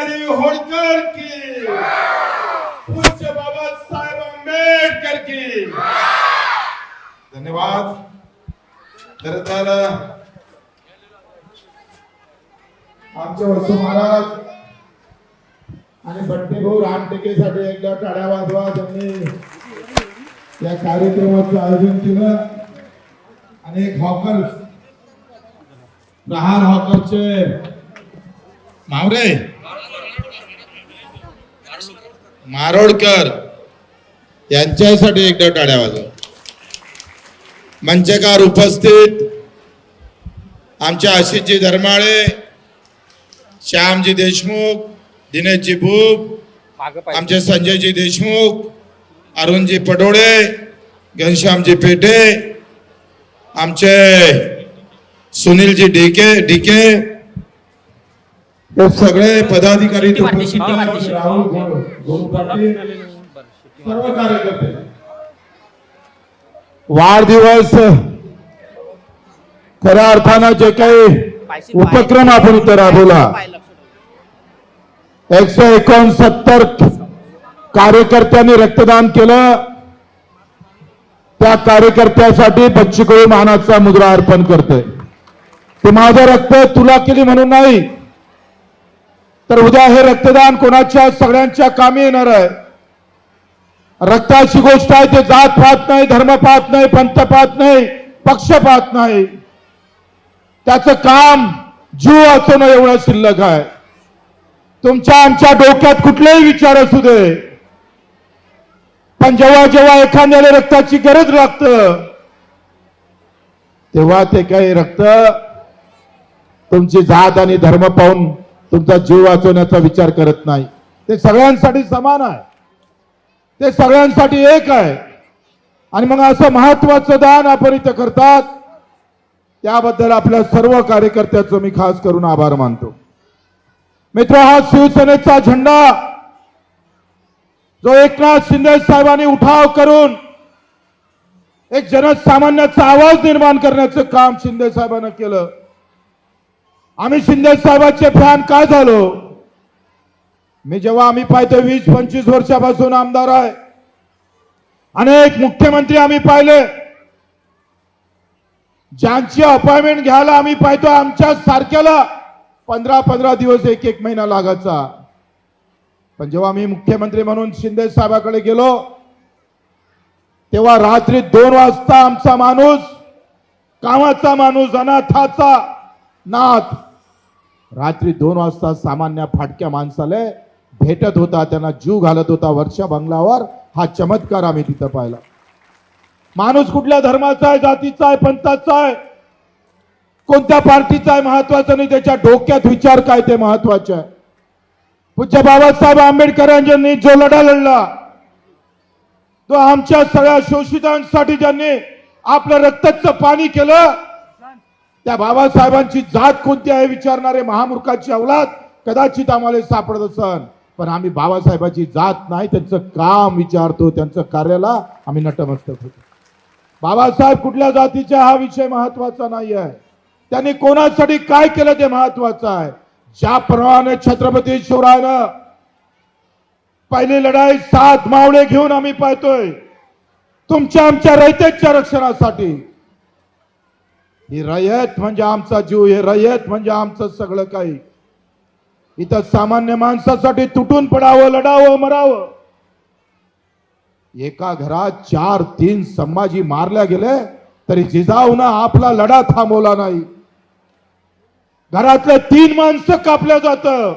अहिल्यादेवी होळकर की, पूज्य बाबासाहेब आंबेडकर की. धन्यवाद. खरं तर आमचे वसू महाराज आणि बंटी भाऊ रामटेकेसाठी एकदा टाळ्या वाजवा. त्यांनी या कार्यक्रमाचं आयोजन केलं. आणि एक हॉकर, प्रहार हॉकरचे मावरे मारोडकर यांच्यासाठी एकदा टाळ्या वाजवा. मंचकार उपस्थित आमचे आशिषजी धर्माळे, श्यामजी देशमुख, दिनेशजी भूप, आमचे संजयजी देशमुख, अरुणजी पडोळे, घनश्यामजी पेठे, आमचे सुनीलजी डीके, हे सगळे पदाधिकारी, राहुल गोरू पाटील, सर्व कार्यकर्ते. वाढदिवस खऱ्या अर्थानं जे काही उपक्रम आपण इथं राबवला, 169 कार्यकर्त्यांनी रक्तदान केलं. त्या कार्यकर्त्यासाठी बच्चू कडू मानाचा मुद्रा अर्पण करते. ते माझं रक्त तुला केली म्हणून नाही, तर उद्या हे रक्तदान कोणाच्या सगळ्यांच्या कामी येणार आहे. रक्ताची गोष्ट आहे, ते जात पाहत नाही, धर्म पाहत नाही, पंथ पाहत नाही, पक्ष पाहत नाही. त्याचं काम जीव वाचवणं एवढं शिल्लक आहे. तुमच्या आमच्या डोक्यात कुठलेही विचार असू दे, पण जेव्हा जेव्हा एखाद्याला रक्ताची गरज लागतं, तेव्हा ते काही रक्त तुमची जात आणि धर्म पाहून तुमचा जीव वाचवण्याचा विचार करत नाही. ते सगळ्यांसाठी समान आहे, ते सगळ्यांसाठी एक आहे. आणि मग असं महत्वाचं दान आपण इथं करतात, त्याबद्दल आपल्या सर्व कार्यकर्त्याचं मी खास करून आभार मानतो. मित्र, हा शिवसेनेचा झेंडा जो एकनाथ शिंदे साहेबांनी उठाव करून एक जनसामान्याचा आवाज निर्माण करण्याचं काम शिंदे साहेबांनी केलं. आम्ही शिंदे साहेबांचे फॅन काय झालो? आम्ही पाहतो 20-25 वर्षापासून आमदार आहे, अनेक मुख्यमंत्री आम्ही पाहिले, ज्यांची अपॉइंटमेंट घ्यायला आम्ही पाहतो आमच्या सारख्याला 15-15 दिवस, एक महिना लागायचा. पण जेव्हा मी मुख्यमंत्री म्हणून शिंदे साहेबांकडे गेलो, तेव्हा रात्री 2 वाजता आमचा माणूस, कामाचा माणूस, अनाथाचा नाथ, रात्री 2 वाजता सामान्य फाटक्या माणसाला भेटत होता, त्यांना जीव घालत होता वर्षा बंगलावर. हा चमत्कार आम्ही तिथं पाहिला. माणूस कुठल्या धर्माचा आहे, जातीचा आहे, पंथाचा आहे, कोणत्या पार्टीचा आहे महत्वाचं नाही, त्याच्या डोक्यात विचार काय ते महत्वाचे आहे. पूज्य बाबासाहेब आंबेडकरांनी जो लढा लढला, तो आमच्या सगळ्या शोषितांसाठी ज्यांनी आपलं रक्ताचं पाणी केलं, त्या बाबासाहेबांची जात कोणती आहे विचारणारे महामूर्खाची अवलाद कदाचित आम्हाला सापडत असन, पण आम्ही बाबासाहेबांची जात नाही, त्यांचं काम विचारतो, त्यांचं कार्याला आम्ही नतमस्तक होतो. बाबासाहेब कुठल्या जातीचे हा विषय महत्वाचा नाही आहे, त्यांनी कोणासाठी काय केलं ते महत्वाचं आहे. ज्याप्रमाणे छत्रपती शिवरायानं पहिली लढाई 7 मावळे घेऊन आम्ही पाहतोय तुमच्या आमच्या रयतेच्या रक्षणासाठी. ही रयत म्हणजे आमचा जीव, हे रयत म्हणजे आमचं सगळं काही. इथं सामान्य माणसासाठी तुटून पडावं, लढावं, मरावं. एका घरात 4-3 संभाजी मारल्या गेले तरी जिजाऊनं आपला लढा थांबवला नाही. घरातले 3 माणसं कापल्या जातं,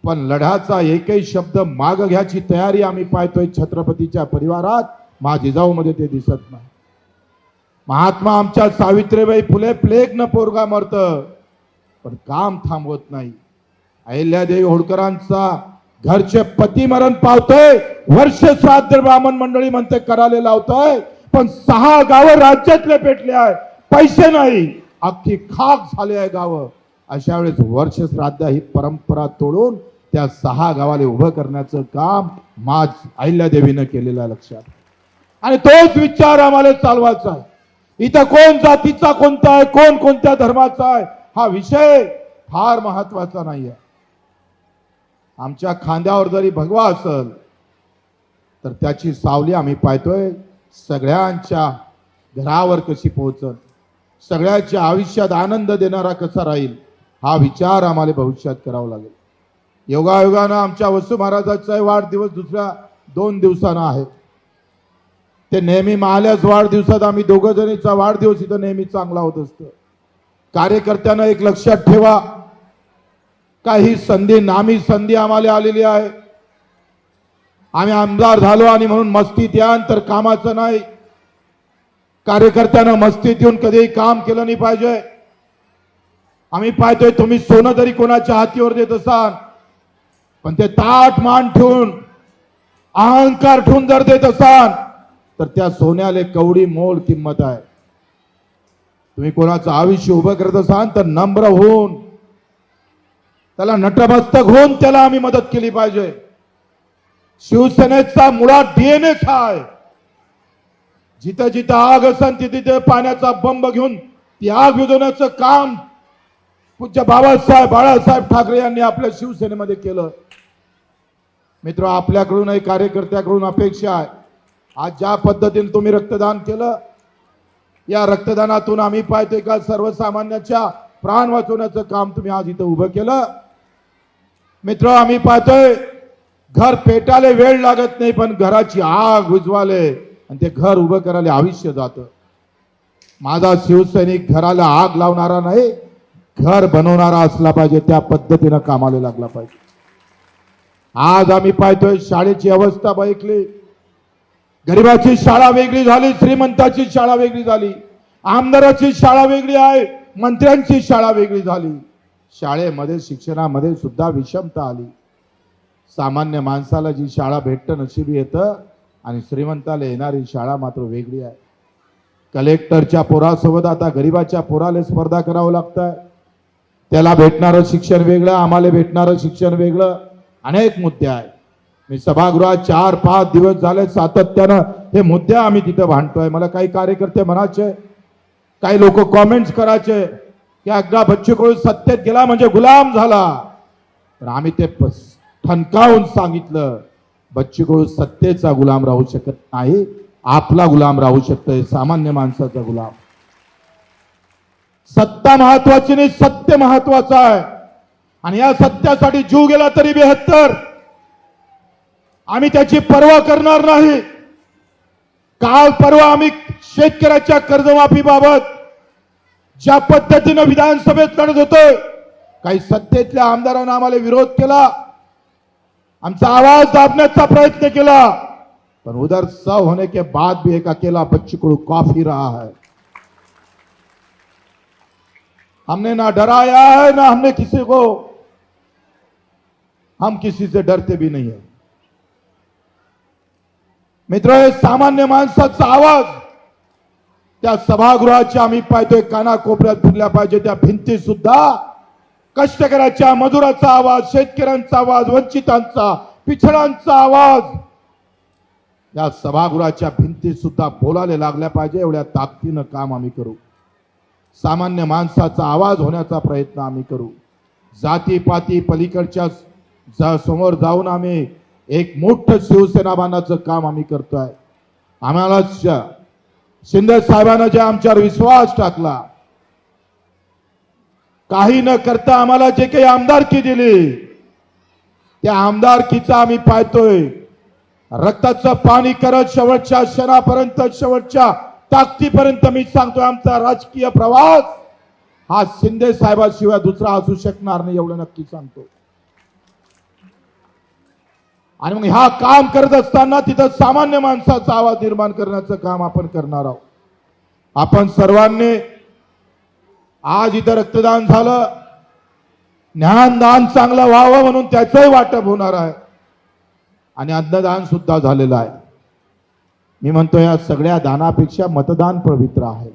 पण लढ्याचा एकही शब्द माग घ्यायची तयारी आम्ही पाहतोय छत्रपतीच्या परिवारात. जिजाऊ मध्ये ते दिसत नाही. महात्मा आमच्या सावित्रीबाई फुले प्लेग न पोरगा मरत, पण काम थांबवत नाही. अहिल्यादेवी होळकरांचा घरचे पती मरण पावतोय, वर्ष श्राद्ध ब्राह्मण मंडळी म्हणते करायला लावतोय, पण 6 गावं राज्यातले पेटले आहे, पैसे नाही, अख्खी खाक झाले आहे गावं. अशा वेळेस वर्ष श्राद्ध ही परंपरा तोडून त्या 6 गावाला उभं करण्याचं काम अहिल्यादेवीनं केलेलं आहे लक्षात. आणि तोच विचार आम्हाला चालवायचा आहे. इथं कोण जातीचा कोणता आहे, कोण कोणत्या धर्माचा आहे, हा विषय फार महत्वाचा नाही आहे. आमच्या खांद्यावर जरी भगवा असेल तर त्याची सावली आम्ही पाहतोय सगळ्यांच्या घरावर कशी पोहोचल, सगळ्यांच्या आयुष्यात आनंद देणारा कसा राहील, हा विचार आम्हाला भविष्यात करावा लागेल. योगायोगानं आमच्या वसू महाराजाचा वाढदिवस दुसऱ्या 2 दिवसांना आहे. ते नेहमी महाल्याच वाढदिवसात आम्ही दोघं जणीचा वाढदिवस इथं नेहमी चांगला होत असतो. कार्यकर्त्यांना एक लक्षात ठेवा, काही संधी नामी संधी आम्हाला आलेली आहे. आम्ही आमदार झालो आणि म्हणून मस्तीत यान तर कामाचं नाही. कार्यकर्त्यांना मस्तीत येऊन कधीही काम केलं नाही पाहिजे. आम्ही पाहतोय तुम्ही सोनं जरी कोणाच्या हातीवर देत असाल पण ते ताट मान ठेवून अहंकार ठेवून जर देत असाल तर त्या सोन्याला कवडी मोल किंमत आहे. तुम्ही कोणाचं आयुष्य उभं करत असाल तर नम्र होऊन त्याला नटमस्तक होऊन त्याला आम्ही मदत केली पाहिजे. शिवसेनेचा मुळात डीएनएच आहे. जिथं जिथं आग असेल तिथे पाण्याचा बंब घेऊन ती आग विझवण्याचं काम पूज्य बाळासाहेब ठाकरे यांनी आपल्या शिवसेनेमध्ये केलं. मित्र, आपल्याकडूनही कार्यकर्त्याकडून अपेक्षा आहे, आज ज्या पद्धतीने तुम्ही रक्तदान केलं, या रक्तदानातून आम्ही पाहतोय का सर्वसामान्यांच्या प्राण वाचवण्याचं काम तुम्ही आज इथं उभं केलं. मित्र, आम्ही पाहतोय घर पेटाले वेळ लागत नाही पण घराची आग विझवाले आणि ते घर उभं करायला आयुष्य जातं. माझा शिवसैनिक घराला आग लावणारा नाही, घर बनवणारा असला पाहिजे. त्या पद्धतीनं कामाला लागला पाहिजे. आज आम्ही पाहतोय शाळेची अवस्था बघितली. गरिबाची शाळा वेगळी झाली, श्रीमंताची शाळा वेगळी झाली, आमदाराची शाळा वेगळी आहे, मंत्र्यांची शाळा वेगळी झाली. शाळेमध्ये शिक्षणामध्ये सुद्धा विषमता आली. सामान्य माणसाला जी शाळा भेटतं नशिबी येतं आणि श्रीमंताला येणारी शाळा मात्र वेगळी आहे. कलेक्टरच्या पोरासोबत आता गरिबाच्या पोराला स्पर्धा करावं लागतंय. त्याला भेटणारं शिक्षण वेगळं, आम्हाला भेटणारं शिक्षण वेगळं. अनेक मुद्दे आहेत. मी सभागृहात 4-5 दिवस झाले सातत्यानं हे मुद्दे आम्ही तिथे भांडतोय. मला काही कार्यकर्ते म्हणायचे, काही लोक कॉमेंट्स करायचे की अगदा बच्चू कडू सत्तेत गेला म्हणजे गुलाम झाला. तर आम्ही ते ठणकावून सांगितलं, बच्चू कडू सत्तेचा गुलाम राहू शकत नाही, आपला गुलाम राहू शकतोय, सामान्य माणसाचा गुलाम. सत्ता महत्वाची नाही, सत्य महत्वाचं आहे. आणि या सत्यासाठी जीव गेला तरी 72 आम्ही त्याची पर्वा करणार नाही. काल परवा आम्ही शेतकऱ्याच्या कर्जमाफीबाबत ज्या पद्धतीनं विधानसभेत लढत होतोय, काही सत्तेतल्या आमदारांना आम्हाला विरोध केला, आमचा आवाज दाबण्याचा प्रयत्न केला, पर उधर 100 होने के बाद भी एक अकेला बच्चू कडू काफी रहा है. हमने ना डराया है ना हमने किसी को, हम किसी से डरते भी नहीं है. मित्र, सामान्य माणसाचा आवाज त्या सभागृहाच्या आम्ही पाहतोय कानाकोपऱ्यात फिरल्या पाहिजे. त्या भिंती सुद्धा कष्टकऱ्याच्या, मजुराचा आवाज, शेतकऱ्यांचा आवाज, वंचितांचा, पिछडांचा आवाज, या सभागृहाच्या भिंती सुद्धा बोलायला लागल्या पाहिजे. एवढ्या ताकदीनं काम आम्ही करू. सामान्य माणसाचा आवाज होण्याचा प्रयत्न आम्ही करू. जातीपाती पलीकडच्या समोर जाऊन आम्ही एक मोठं शिवसेना बांधण्याचं काम आम्ही करतोय. आम्हाला शिंदे साहेबांना जे आमच्यावर विश्वास टाकला, काही न करता आम्हाला जे काही आमदारकी दिली, त्या आमदारकीचा आम्ही पाहतोय रक्ताचं पाणी करत शेवटच्या क्षणापर्यंत, शेवटच्या ताकदीपर्यंत मी सांगतोय आमचा राजकीय प्रवास हा शिंदे साहेबाशिवाय दुसरा असू शकणार नाही, एवढं नक्की सांगतो. आणि मग हा काम करत असताना तिथं सामान्य माणसाचा आवाज निर्माण करण्याचं काम आपण करणार आहोत. आपण सर्वांनी आज इथं रक्तदान झालं, ज्ञानदान चांगलं व्हावं म्हणून त्याचंही वाटप होणार आहे आणि अन्नदान सुद्धा झालेलं आहे. मी म्हणतो या सगळ्या दानापेक्षा मतदान पवित्र आहे.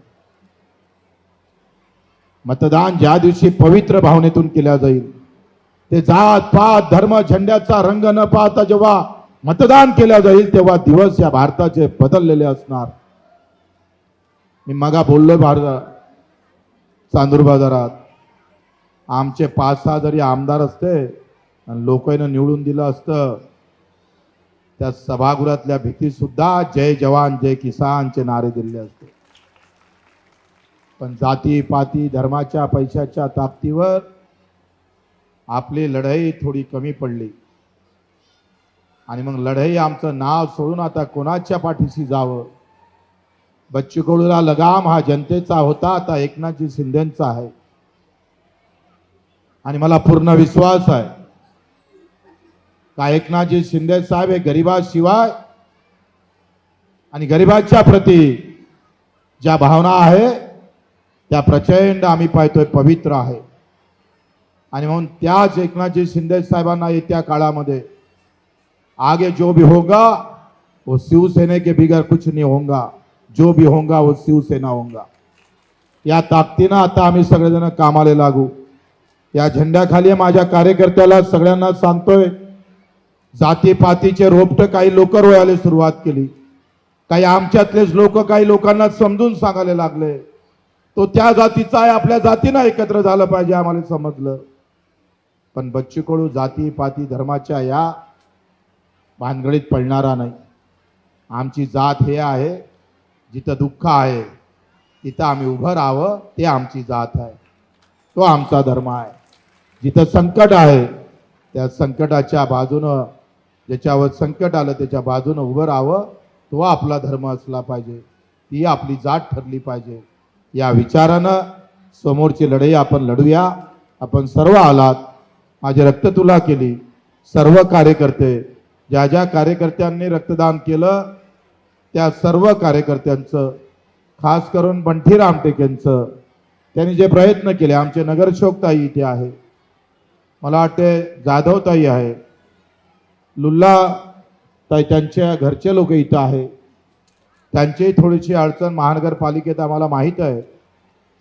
मतदान ज्या दिवशी पवित्र भावनेतून केल्या जाईल, ते जात पात धर्म झेंड्याचा रंग न पाहता जेव्हा मतदान केल्या जाईल तेव्हा दिवस या भारताचे बदललेले असणार. मी मगा बोललोय चांदूर बाजारात आमचे 5-6 जरी आमदार असते आणि लोकांना निवडून दिलं असतं त्या सभागृहातल्या भीती सुद्धा जय जवान जय किसानचे नारे दिले असते. पण जाती पाती धर्माच्या पैशाच्या ताकदीवर आपली लढाई थोडी कमी पडली आणि मग लढाई आमचं नाव सोडून आता कोणाच्या पाठीशी जावं. बच्चू कडूला लगाम हा जनतेचा होता, आता एकनाथजी शिंदेचा आहे. आणि मला पूर्ण विश्वास आहे का एकनाथजी शिंदे साहेब हे गरिबाशिवाय आणि गरिबाच्या प्रती ज्या भावना आहे त्या प्रचंड आम्ही पाहतोय पवित्र आहे. आणि म्हणून त्याच एकनाथजी शिंदे साहेबांना येत्या काळामध्ये आगे जो भी होगा वो शिवसेने के बिगर कुछ नहीं होगा, जो भी होगा वो शिवसेना होगा. या ताकदीनं आता आम्ही सगळेजण कामाला लागू. या झेंड्याखाली माझ्या कार्यकर्त्याला सगळ्यांना सांगतोय, जातीपातीचे रोपट काही लोक रोयाला सुरुवात केली. काही आमच्यातलेच लोक काही लोकांना समजून सांगायला लागले तो त्या जातीचा आहे, आपल्या जातीनं एकत्र झालं पाहिजे आम्हाला समजलं. पण बच्चू कडू जाती पाती धर्माच्या या भानगडीत पडणारा नाही. आमची जात हे आहे, जिथं दुःख आहे तिथं आम्ही उभं राहावं, ते आमची जात आहे, तो आमचा धर्म आहे. जिथं संकट आहे त्या संकटाच्या बाजूनं, ज्याच्यावर संकट आलं त्याच्या बाजूनं उभं राहावं, तो आपला धर्म असला पाहिजे, ती आपली जात ठरली पाहिजे. या विचारानं समोरची लढाई आपण लढूया. आपण सर्व आलात, माझी रक्ततुला केली. सर्व कार्यकर्ते, ज्या ज्या कार्यकर्त्यांनी रक्तदान केलं त्या सर्व कार्यकर्त्यांचं, खास करून बंठी रामटेकेंचं, त्यांनी जे प्रयत्न केले. आमचे नगरसेवकताई इथे आहे, मला वाटते जाधवताई आहे, लुल्ला ताई, त्यांच्या घरचे लोक इथं आहे. त्यांची थोडीशी अडचण महानगरपालिकेत आम्हाला माहीत आहे.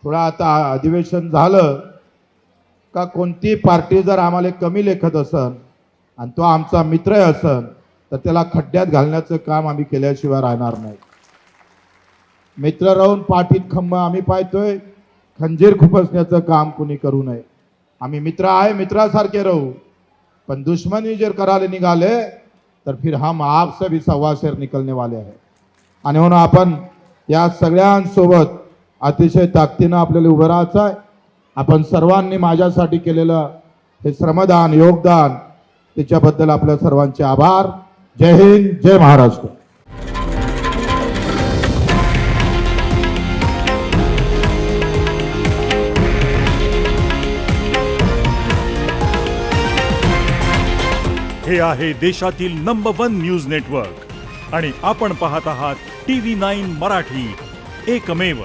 थोडा आता अधिवेशन झालं का कोणती पार्टी जर आम्हाला कमी लेखत असन आणि तो आमचा मित्र असन तर त्याला खड्ड्यात घालण्याचं काम आम्ही केल्याशिवाय राहणार नाही. मित्र राहून पाठीत खंब आम्ही पाहतोय, खंजीर खुपसण्याचं काम कुणी करू नये. आम्ही मित्र आहे, मित्रासारखे राहू. पण दुश्मनी जर करायला निघाले तर फिर हम आपसे भी सवा शेर निकलने वाले हैं. आणि म्हणून आपण या सगळ्यांसोबत अतिशय ताकदीनं आपल्याला उभं राहायचं आहे. आपण सर्वांनी माझ्यासाठी केलेलं हे श्रमदान, योगदान, त्याच्याबद्दल आपल्या सर्वांचे आभार. जय हिंद, जय महाराष्ट्र. हे आहे देशातील नंबर 1 न्यूज नेटवर्क आणि आपण पाहत आहात TV9 मराठी, एकमेव.